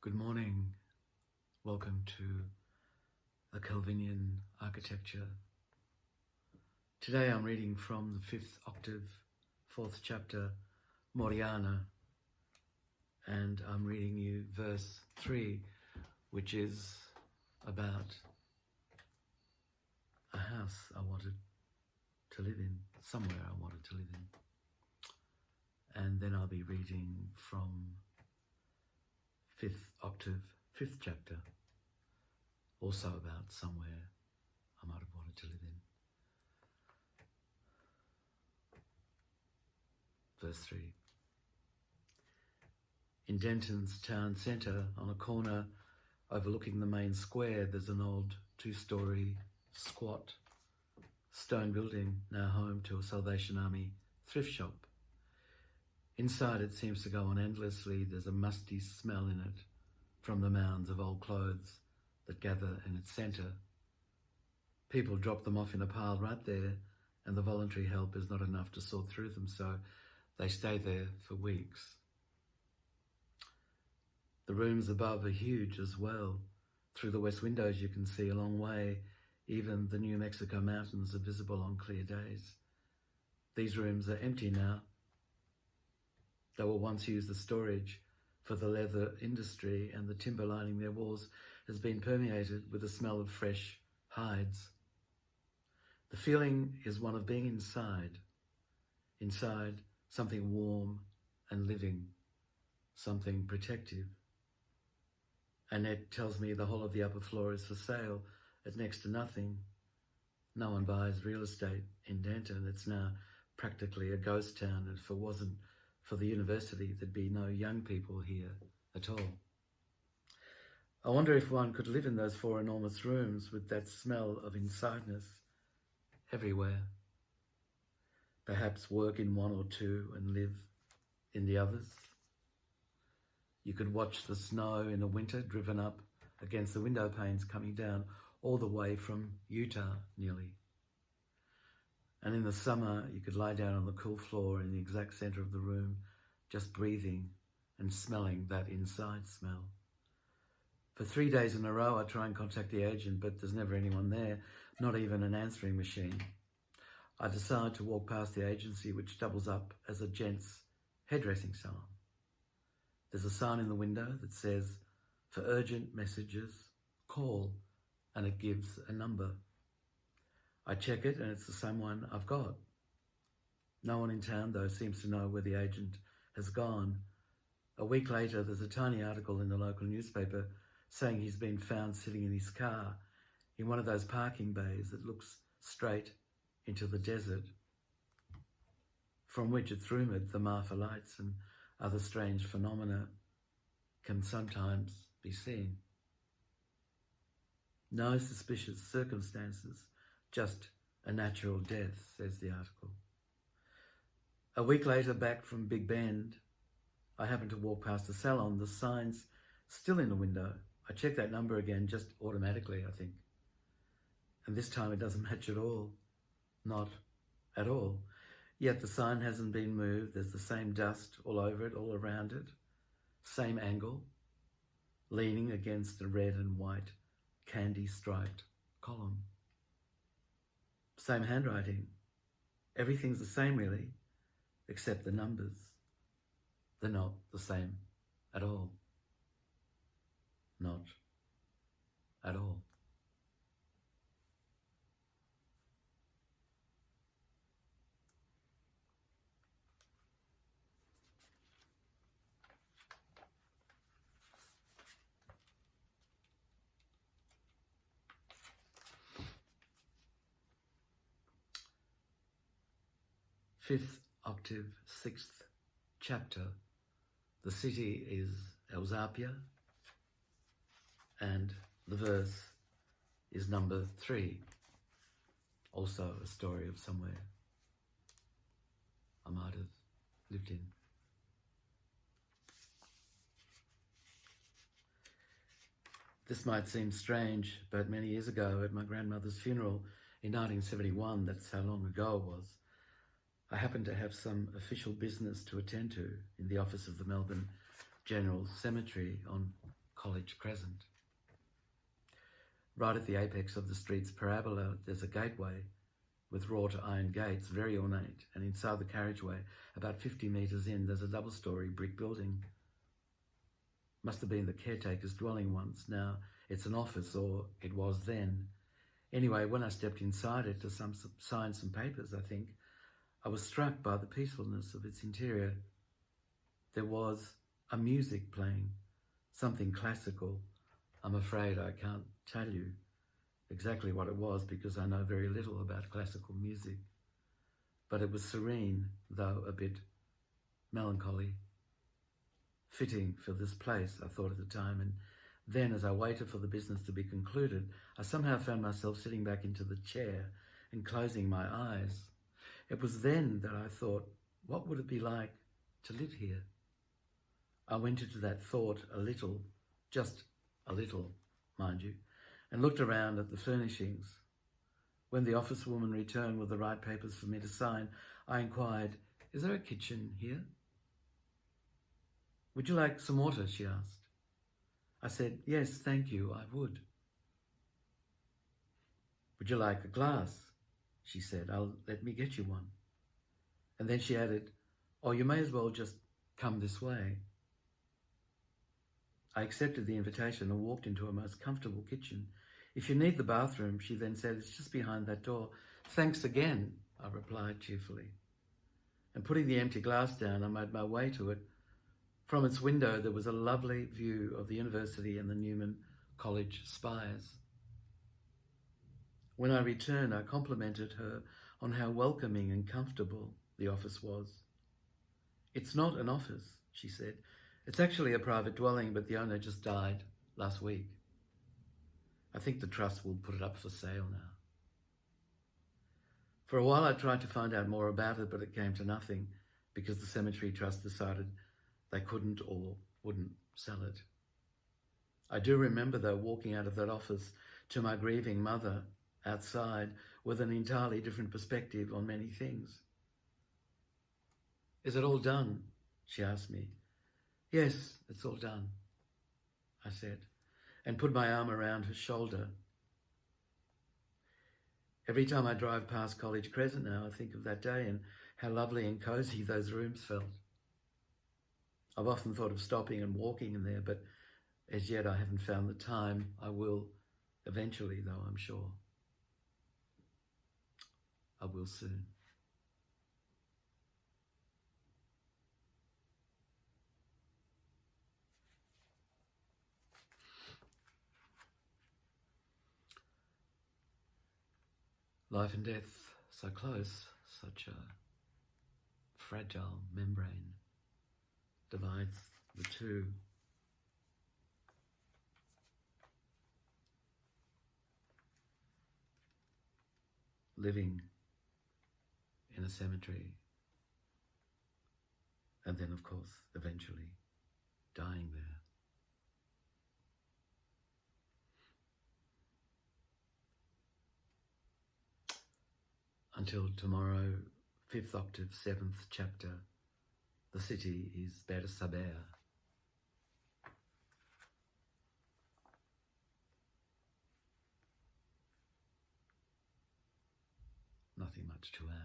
Good morning. Welcome to the Calvinian architecture. Today I'm reading from the 5th octave, 4th chapter, Moriana, and I'm reading you verse 3, which is about a house I wanted to live in, somewhere I wanted to live in. And then I'll be reading from 5th octave, 5th chapter, also about somewhere I might have wanted to live in. Verse 3. In Denton's town centre, on a corner overlooking the main square, there's an old 2-storey, squat, stone building, now home to a Salvation Army thrift shop. Inside it seems to go on endlessly. There's a musty smell in it from the mounds of old clothes that gather in its centre. People drop them off in a pile right there, and the voluntary help is not enough to sort through them, so they stay there for weeks. The rooms above are huge as well. Through the west windows you can see a long way. Even the New Mexico mountains are visible on clear days. These rooms are empty now. They were once used as storage for the leather industry, and the timber lining their walls has been permeated with the smell of fresh hides. The feeling is one of being inside something warm and living, something protective. Annette tells me the whole of the upper floor is for sale at next to nothing. No one buys real estate in Denton. It's now practically a ghost town, and if it wasn't for the university, there'd be no young people here at all. I wonder if one could live in those 4 enormous rooms with that smell of insideness everywhere. Perhaps work in 1 or 2 and live in the others. You could watch the snow in the winter driven up against the window panes coming down all the way from Utah nearly. And in the summer, you could lie down on the cool floor in the exact centre of the room, just breathing and smelling that inside smell. For 3 days in a row, I try and contact the agent, but there's never anyone there, not even an answering machine. I decide to walk past the agency, which doubles up as a gents' hairdressing salon. There's a sign in the window that says, "For urgent messages, call," and it gives a number. I check it and it's the same one I've got. No one in town, though, seems to know where the agent has gone. A week later, there's a tiny article in the local newspaper saying he's been found sitting in his car in one of those parking bays that looks straight into the desert, from which it's rumoured the Marfa lights and other strange phenomena can sometimes be seen. No suspicious circumstances, just a natural death, says the article. A week later, back from Big Bend, I happen to walk past the salon. The sign's still in the window. I check that number again, just automatically, I think. And this time it doesn't match at all. Not at all. Yet the sign hasn't been moved. There's the same dust all over it, all around it. Same angle, leaning against the red and white candy-striped column. Same handwriting. Everything's the same, really, except the numbers. They're not the same at all. Not at all. Fifth octave, 6th chapter. The city is Eusapia, and the verse is number 3. Also a story of somewhere I might have lived in. This might seem strange, but many years ago at my grandmother's funeral in 1971, that's how long ago it was, I happened to have some official business to attend to in the office of the Melbourne General Cemetery on College Crescent. Right at the apex of the street's parabola, there's a gateway with wrought iron gates, very ornate, and inside the carriageway, about 50 metres in, there's a double-storey brick building. Must have been the caretaker's dwelling once. Now it's an office, or it was then. Anyway, when I stepped inside it to sign some papers, I was struck by the peacefulness of its interior. There was a music playing, something classical. I'm afraid I can't tell you exactly what it was because I know very little about classical music. But it was serene, though a bit melancholy. Fitting for this place, I thought at the time, and then as I waited for the business to be concluded, I somehow found myself sitting back into the chair and closing my eyes. It was then that I thought, what would it be like to live here? I went into that thought a little, just a little, mind you, and looked around at the furnishings. When the office woman returned with the right papers for me to sign, I inquired, "Is there a kitchen here?" "Would you like some water?" she asked. I said, "Yes, thank you, I would." "Would you like a glass?" she said. Let me get you one." And then she added, "Oh, you may as well just come this way." I accepted the invitation and walked into a most comfortable kitchen. "If you need the bathroom," she then said, "it's just behind that door." "Thanks again," I replied cheerfully. And putting the empty glass down, I made my way to it. From its window, there was a lovely view of the university and the Newman College spires. When I returned, I complimented her on how welcoming and comfortable the office was. "It's not an office," she said. "It's actually a private dwelling, but the owner just died last week. I think the trust will put it up for sale now." For a while I tried to find out more about it, but it came to nothing because the cemetery trust decided they couldn't or wouldn't sell it. I do remember, though, walking out of that office to my grieving mother outside with an entirely different perspective on many things. "Is it all done?" she asked me. "Yes, it's all done," I said, and put my arm around her shoulder. Every time I drive past College Crescent now, I think of that day and how lovely and cosy those rooms felt. I've often thought of stopping and walking in there, but as yet I haven't found the time. I will eventually, though, I'm sure. I will soon. Life and death, so close, such a fragile membrane divides the two. Living in a cemetery, and then, of course, eventually dying there. Until tomorrow, 5th octave, 7th chapter. The city is Bersaber. Nothing much to add.